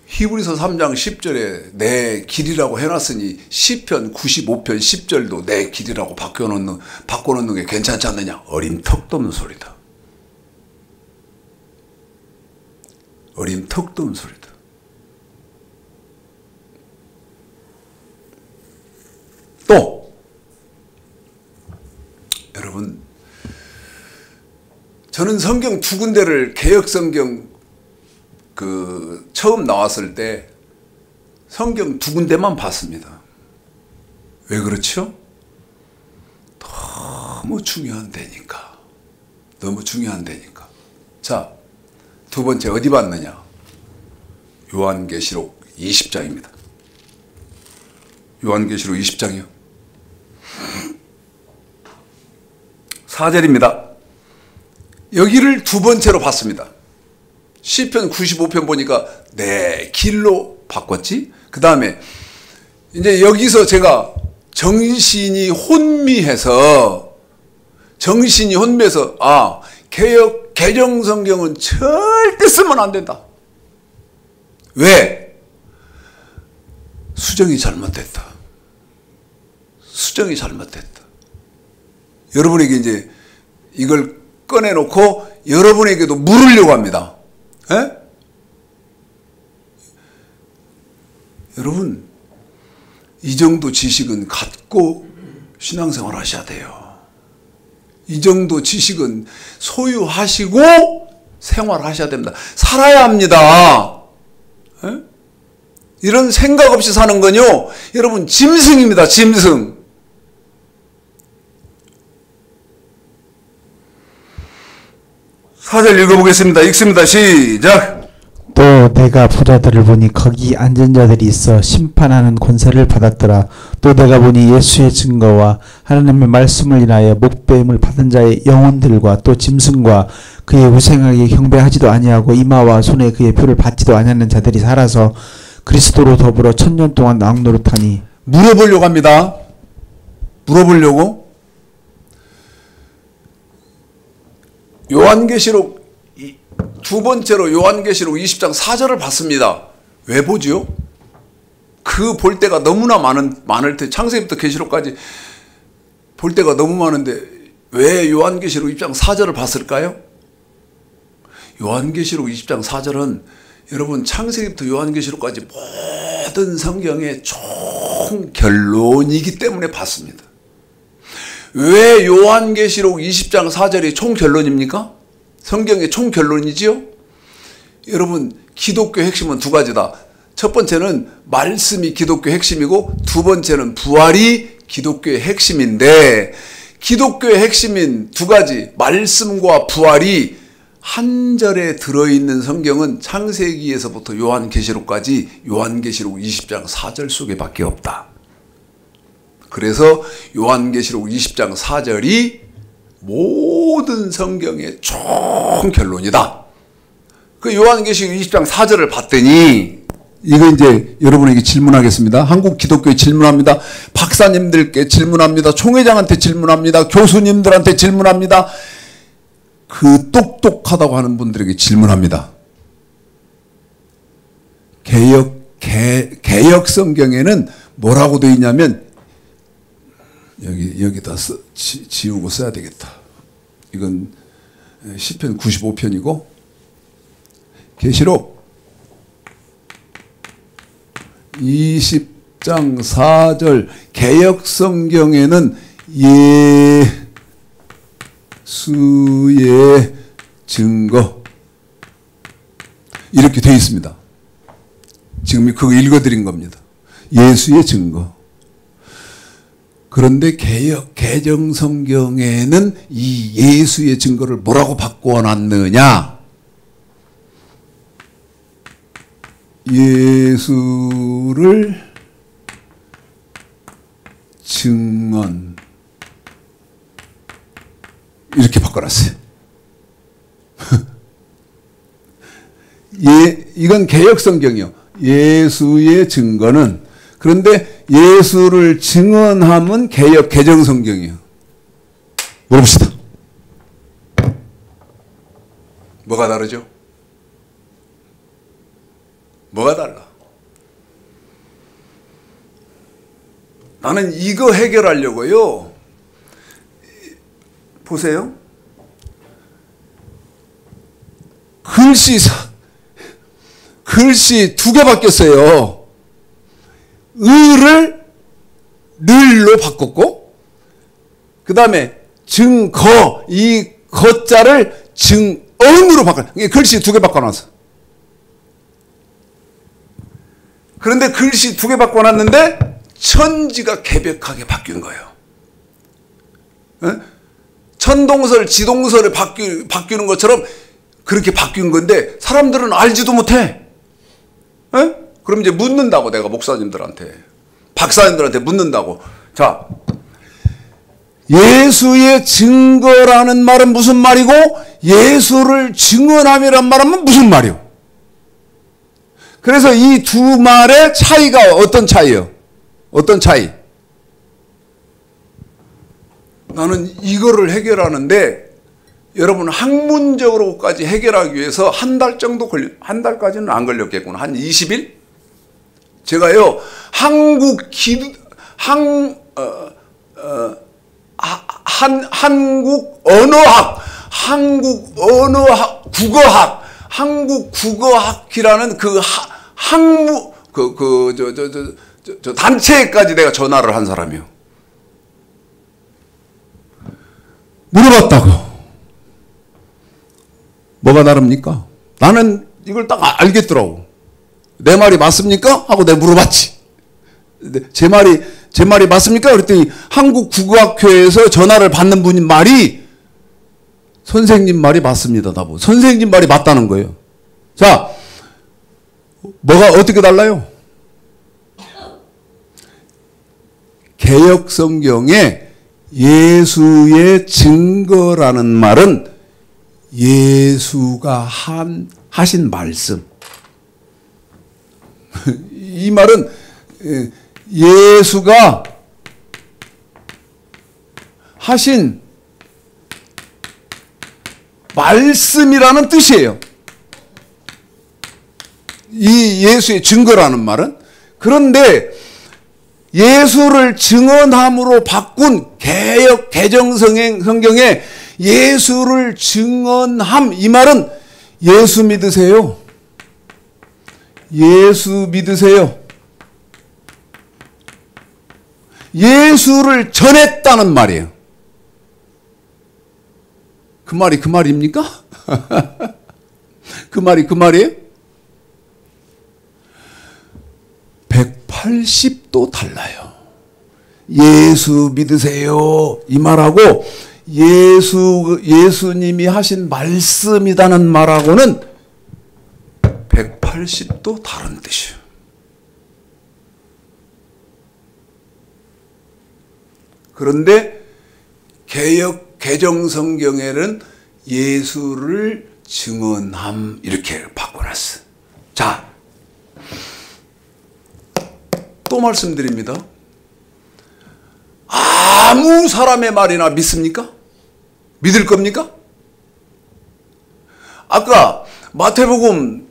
히브리서 3장 10절에 내 길이라고 해놨으니 시편 95편 10절도 내 길이라고 바꿔놓는 게 괜찮지 않느냐? 어림턱도 없는 소리다. 어림턱도 없는 소리다. 또 여러분, 저는 성경 두 군데를 개역 성경 처음 나왔을 때 성경 두 군데만 봤습니다. 왜 그렇죠? 너무 중요한 데니까. 너무 중요한 데니까. 자, 두 번째 어디 봤느냐? 요한계시록 20장입니다. 요한계시록 20장이요. 4절입니다. 여기를 두 번째로 봤습니다. 시편 95편 보니까 내 길로 바꿨지. 그 다음에 이제 여기서 제가 정신이 혼미해서 개정 성경은 절대 쓰면 안 된다. 왜? 수정이 잘못됐다. 수정이 잘못됐다. 여러분에게 이제 이걸 꺼내놓고 여러분에게도 물으려고 합니다. 에? 여러분, 이 정도 지식은 갖고 신앙생활 하셔야 돼요. 이 정도 지식은 소유하시고 생활하셔야 됩니다. 살아야 합니다. 에? 이런 생각 없이 사는 건요, 여러분, 짐승입니다. 짐승. 사절 읽어보겠습니다. 읽습니다. 시작. 또 내가 부자들을 보니 거기 앉은 자들이 있어 심판하는 권세를 받았더라. 또 내가 보니 예수의 증거와 하나님의 말씀을 인하여 목배임을 받은 자의 영혼들과 또 짐승과 그의 우생하게 경배하지도 아니하고 이마와 손에 그의 표를 받지도 아니하는 자들이 살아서 그리스도로 더불어 1000년 동안 왕노릇하니. 물어보려고 합니다. 물어보려고. 요한계시록 두 번째로 요한계시록 20장 4절을 봤습니다. 왜 보지요? 그 볼 때가 너무나 많을 때, 창세기부터 계시록까지 볼 때가 너무 많은데 왜 요한계시록 20장 4절을 봤을까요? 요한계시록 20장 4절은 여러분 창세기부터 요한계시록까지 모든 성경의 총 결론이기 때문에 봤습니다. 왜 요한계시록 20장 4절이 총 결론입니까? 성경의 총 결론이지요? 여러분, 기독교 핵심은 두 가지다. 첫 번째는 말씀이 기독교 핵심이고 두 번째는 부활이 기독교의 핵심인데, 기독교의 핵심인 두 가지, 말씀과 부활이 한 절에 들어있는 성경은 창세기에서부터 요한계시록까지 요한계시록 20장 4절 속에 밖에 없다. 그래서 요한계시록 20장 4절이 모든 성경의 총 결론이다. 그 요한계시록 20장 4절을 봤더니, 이거 이제 여러분에게 질문하겠습니다. 한국 기독교에 질문합니다. 박사님들께 질문합니다. 총회장한테 질문합니다. 교수님들한테 질문합니다. 그 똑똑하다고 하는 분들에게 질문합니다. 개역 성경에는 뭐라고 되어 있냐면, 여기다 지우고 써야 되겠다. 이건 시편 95편이고, 계시록 20장 4절 개역 성경에는 예수의 증거 이렇게 되어 있습니다. 지금 그거 읽어드린 겁니다. 예수의 증거. 그런데 개정 성경에는 이 예수의 증거를 뭐라고 바꿔놨느냐? 예수를 증언 이렇게 바꿔놨어요. 이건 개역 성경이요. 예수의 증거는, 그런데 예수를 증언하면 개정 성경이에요. 물어봅시다. 뭐가 다르죠? 뭐가 달라? 나는 이거 해결하려고요. 보세요. 글씨 두 개 바뀌었어요. 을을 늘로 바꿨고, 그 다음에 증거, 이 거자를 증언으로 바꿔. 글씨 두 개 바꿔놨어. 그런데 글씨 두 개 바꿔놨는데 천지가 개벽하게 바뀐 거예요. 천동설, 지동설을 바뀌는 것처럼 그렇게 바뀐 건데 사람들은 알지도 못해. 그럼 이제 묻는다고, 내가 목사님들한테, 박사님들한테 묻는다고. 자, 예수의 증거라는 말은 무슨 말이고 예수를 증언함이란 말은 무슨 말이요? 그래서 이 두 말의 차이가 어떤 차이요? 어떤 차이? 나는 이거를 해결하는데 여러분 학문적으로까지 해결하기 위해서 한 달 정도 한 달까지는 안 걸렸겠구나. 한 20일? 제가요, 한국 국어학이라는 저 단체에까지 내가 전화를 한 사람이요. 물어봤다고. 뭐가 다릅니까? 나는 이걸 딱 알겠더라고. 내 말이 맞습니까? 하고 내가 물어봤지. 제 말이 맞습니까? 그랬더니 한국국어학회에서 전화를 받는 분인 말이 선생님 말이 맞습니다. 나보고. 선생님 말이 맞다는 거예요. 자, 뭐가 어떻게 달라요? 개역성경에 예수의 증거라는 말은 예수가 하신 말씀. 이 말은 예수가 하신 말씀이라는 뜻이에요. 이 예수의 증거라는 말은. 그런데 예수를 증언함으로 바꾼 개역 개정성경에 예수를 증언함, 이 말은 예수 믿으세요. 예수 믿으세요. 예수를 전했다는 말이에요. 그 말이 그 말입니까? 그 말이 그 말이에요? 180도 달라요. 예수 믿으세요, 이 말하고 예수님이 하신 말씀이라는 말하고는 180도 다른 뜻이에요. 그런데 개역 개정성경에는 예수를 증언함 이렇게 바꿔놨어. 자, 또 말씀드립니다. 아무 사람의 말이나 믿습니까? 믿을 겁니까? 아까 마태복음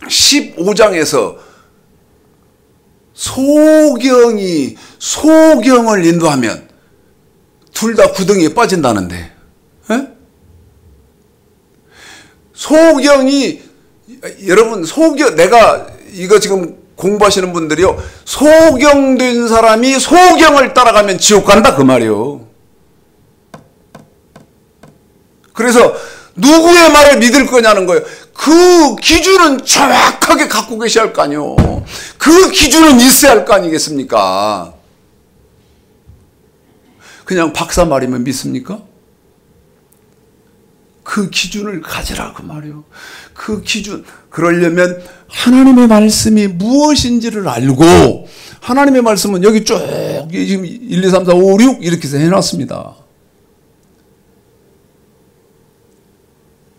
15장에서 소경을 인도하면 둘 다 구덩이에 빠진다는데, 여러분 내가 이거 지금 공부하시는 분들이요, 소경된 사람이 소경을 따라가면 지옥 간다 그 말이요. 그래서 누구의 말을 믿을 거냐는 거예요. 그 기준은 정확하게 갖고 계셔야 할 거 아니요. 그 기준은 있어야 할 거 아니겠습니까? 그냥 박사 말이면 믿습니까? 그 기준을 가지라 그 말이요. 그 기준, 그러려면 하나님의 말씀이 무엇인지를 알고, 하나님의 말씀은 여기 쭉 지금 1, 2, 3, 4, 5, 6 이렇게 해서 해놨습니다.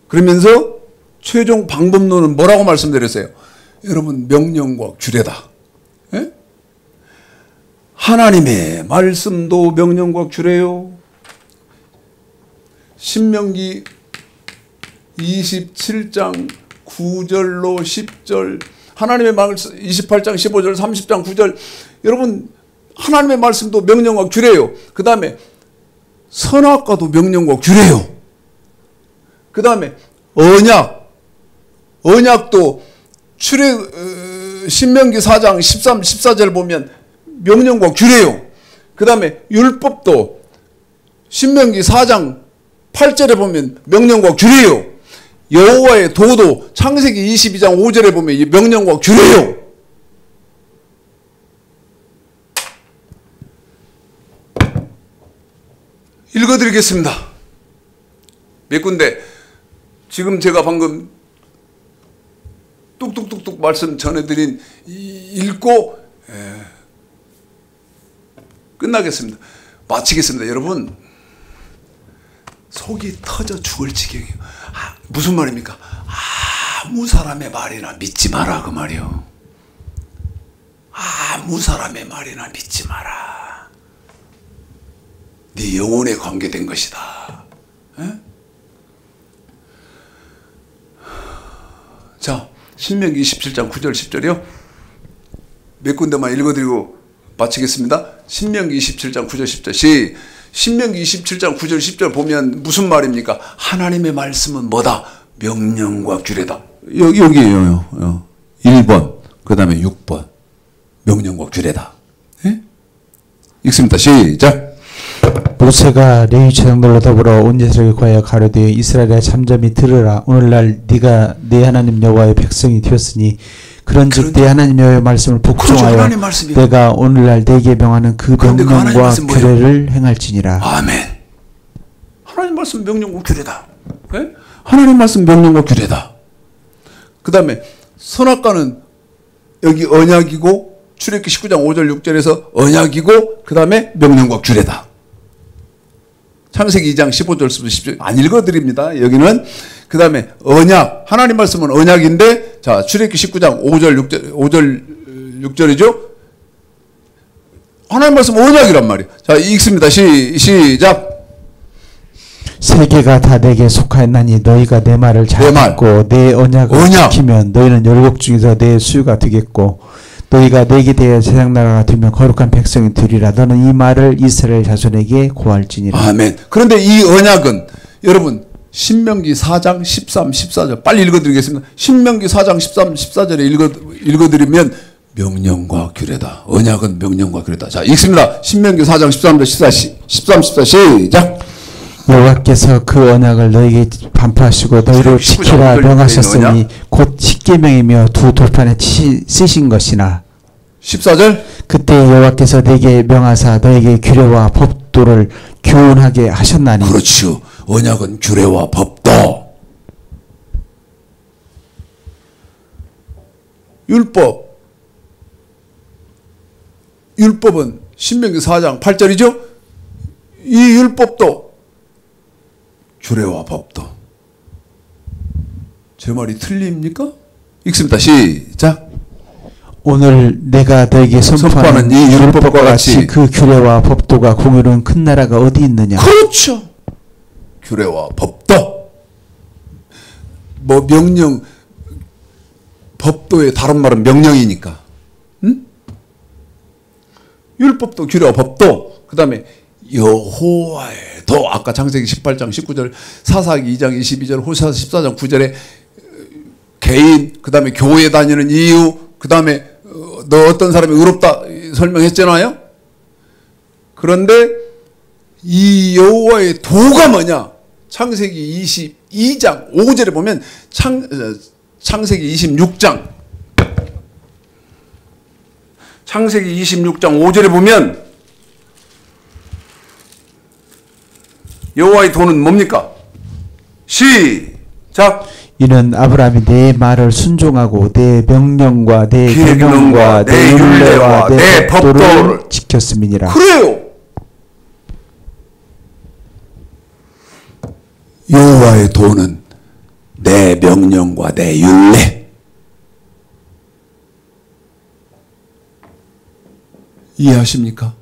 그러면서 최종 방법론은 뭐라고 말씀드렸어요? 여러분, 명령과 규례다. 예? 하나님의 말씀도 명령과 규례요. 신명기 27장 9절로 10절, 하나님의 말씀 28장 15절, 30장 9절. 여러분, 하나님의 말씀도 명령과 규례요. 그 다음에 선악과도 명령과 규례요. 그 다음에 언약도 신명기 4장 13, 14절 보면 명령과 규례요. 그 다음에 율법도 신명기 4장 8절에 보면 명령과 규례요. 여호와의 도도 창세기 22장 5절에 보면 명령과 규례요. 읽어드리겠습니다. 몇 군데 지금 제가 방금 뚝뚝뚝뚝 말씀 전해드린 읽고 끝나겠습니다. 마치겠습니다. 여러분, 속이 터져 죽을 지경이에요. 무슨 말입니까? 아무 사람의 말이나 믿지 마라, 그 말이요. 아무 사람의 말이나 믿지 마라. 네 영혼에 관계된 것이다. 에? 자, 신명기 27장 9절 10절이요. 몇 군데만 읽어드리고 마치겠습니다. 신명기 27장 9절 10절. 신명기 27장 9절 10절 보면 무슨 말입니까? 하나님의 말씀은 뭐다? 명령과 규례다. 여기에요. 1번, 그 다음에 6번. 명령과 규례다. 예? 읽습니다. 시작. 모세가 레위 제사장들로 더불어 온 이스라엘에 관하여 가로되 이스라엘의 잠잠히 들으라. 오늘날 네가 네 하나님 여호와의 백성이 되었으니 그런즉 네 하나님 여호와의 말씀을 복종하여 내가 오늘날 네게 명하는 그 명령과 규례를 행할지니라. 아멘. 하나님 말씀 명령과 규례다. 네? 하나님 말씀 명령과 규례다. 그 다음에 선악과는 여기 언약이고 출애굽기 19장 5절 6절에서 언약이고 그 다음에 명령과 규례다. 창세기 2장 15절부터 10절 안 읽어드립니다. 여기는 그 다음에 언약, 하나님 말씀은 언약인데, 자, 출애굽기 19장 5절 6절이죠. 하나님 말씀은 언약이란 말이에요. 자, 읽습니다. 시작. 세계가 다 내게 속하였나니 너희가 내 말을 잘 듣고 내 언약을 지키면 너희는 열국 중에서 내 수유가 되겠고 너희가 내게 대하여 제사장 나라가 되면 거룩한 백성이 되리라. 너는 이 말을 이스라엘 자손에게 고할지니라. 아멘. 그런데 이 언약은 여러분 신명기 4장 13, 14절 빨리 읽어드리겠습니다. 신명기 4장 13, 14절에 읽어드리면 명령과 규례다. 언약은 명령과 규례다. 자, 읽습니다. 신명기 4장 13절 13, 14 시작. 여호와께서 그 언약을 너희에게 반포하시고 너희로 지키라 명하셨으니 곧 십계명이며 두 돌판에 쓰신 것이나 14절 그때 여호와께서 네게 명하사 너에게 규례와 법도를 교훈하게 하셨나니. 그렇죠. 언약은 규례와 법도. 율법은 신명기 4장 8절이죠. 이 율법도 규례와 법도. 제 말이 틀립니까? 읽습니다. 시작. 오늘 내가 너에게 선포하는 이 율법과 같이 그 규례와 법도가 공유로운 큰 나라가 어디 있느냐. 그렇죠. 규례와 법도. 뭐 명령, 법도의 다른 말은 명령이니까. 응? 율법도 규례와 법도. 그 다음에 여호와의 도. 아까 창세기 18장 19절, 사사기 2장 22절, 호세아서 14장 9절에 개인, 그 다음에 교회 다니는 이유, 그 다음에 너 어떤 사람이 의롭다 설명했잖아요. 그런데 이 여호와의 도가 뭐냐? 창세기 22장 5절에 보면 창세기 26장 5절에 보면 여호와의 도는 뭡니까? 시작. 이는 아브라함이 내 말을 순종하고 내 명령과 내 계명과 내 율례와 내 법도를 지켰음이니라. 그래요. 여호와의 도는 내 명령과 내 율례. 이해하십니까?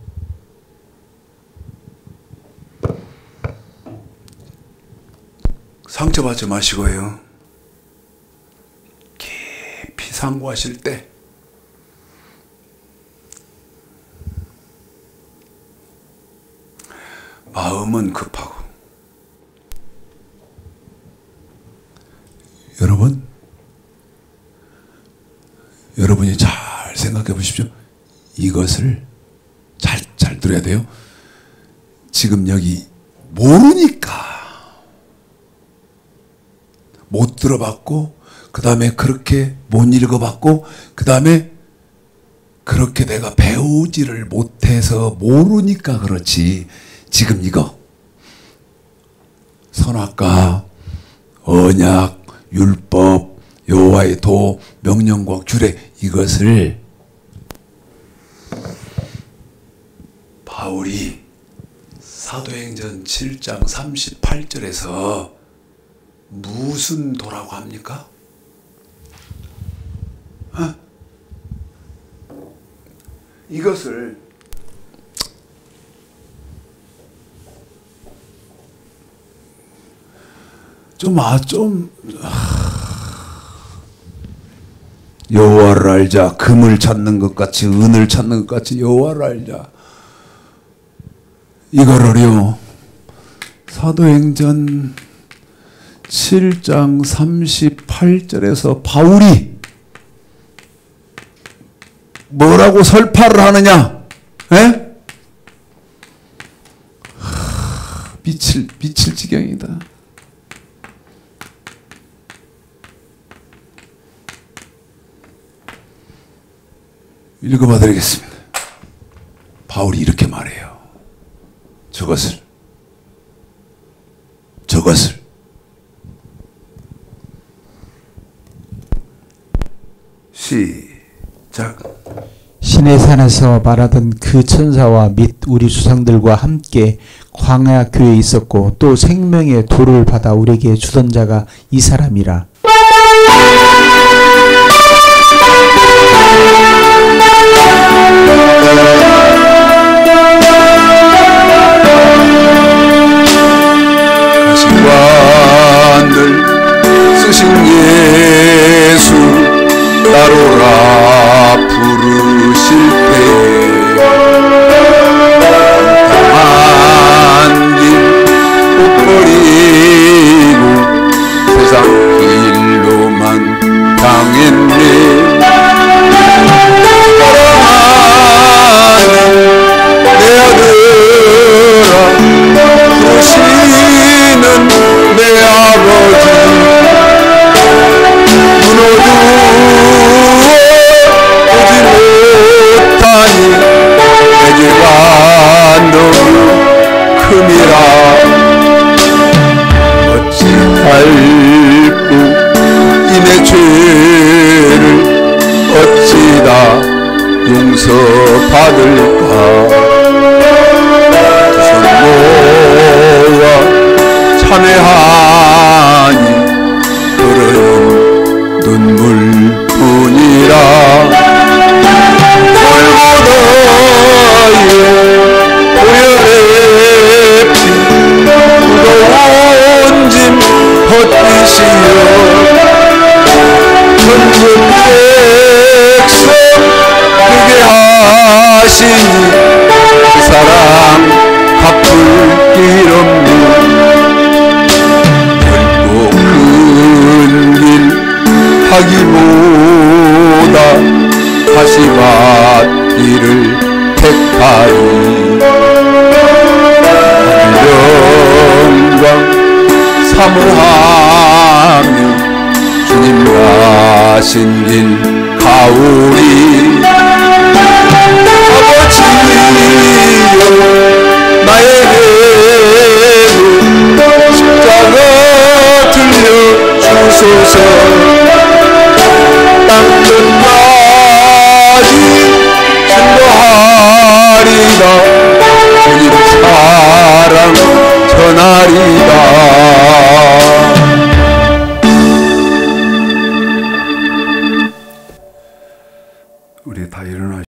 상처 상처받지 마시고요. 깊이 상고하실 때 마음은 급하고, 여러분이 잘 생각해 보십시오. 이것을 잘 들어야 돼요. 지금 여기 모르니까 못 들어봤고, 그 다음에 그렇게 못 읽어봤고, 그 다음에 그렇게 내가 배우지를 못해서 모르니까 그렇지. 지금 이거 선악과 언약, 율법, 여호와의 도, 명령과 규례, 이것을 바울이 사도행전 7장 38절에서 무슨 도라고 합니까? 이것을 여호와를 알자. 금을 찾는 것 같이, 은을 찾는 것 같이 여호와를 알자. 이거를요, 사도행전 7장 38절에서 바울이 뭐라고 설파를 하느냐? 에? 미칠 지경이다. 읽어봐 드리겠습니다. 바울이 이렇게 말해요. 저것을 시작. 신의 산에서 말하던 그 천사와 및 우리 조상들과 함께 광야 교회에 있었고, 또 생명의 도를 받아 우리에게 주던 자가 이 사람이라. 가시관을 쓰신 예수 따로라 부르실 때에 당한 길 못 버리고 세상 길로만 당했네. 사랑하는 내 아들아, 부르시는 내 아버지, 무너져 오지 못하니 내 죄가 너무 큼이라. 어찌 밟고 이 내 죄를 어찌 다 용서받을까. 두 손 모아 찬회하니 흐르는 눈물뿐이라. 골고다의 보혈의 피 무거운 짐 벗기시어 천국 백성 되게 하시니 그 사랑 갚을 길 없는 넓고 큰 길 하기보다 가시밭길을 택하리. 영광 사모하며 주님 가신 길 가오리. 아버지여, 나에게도 십자가 들려 주소서.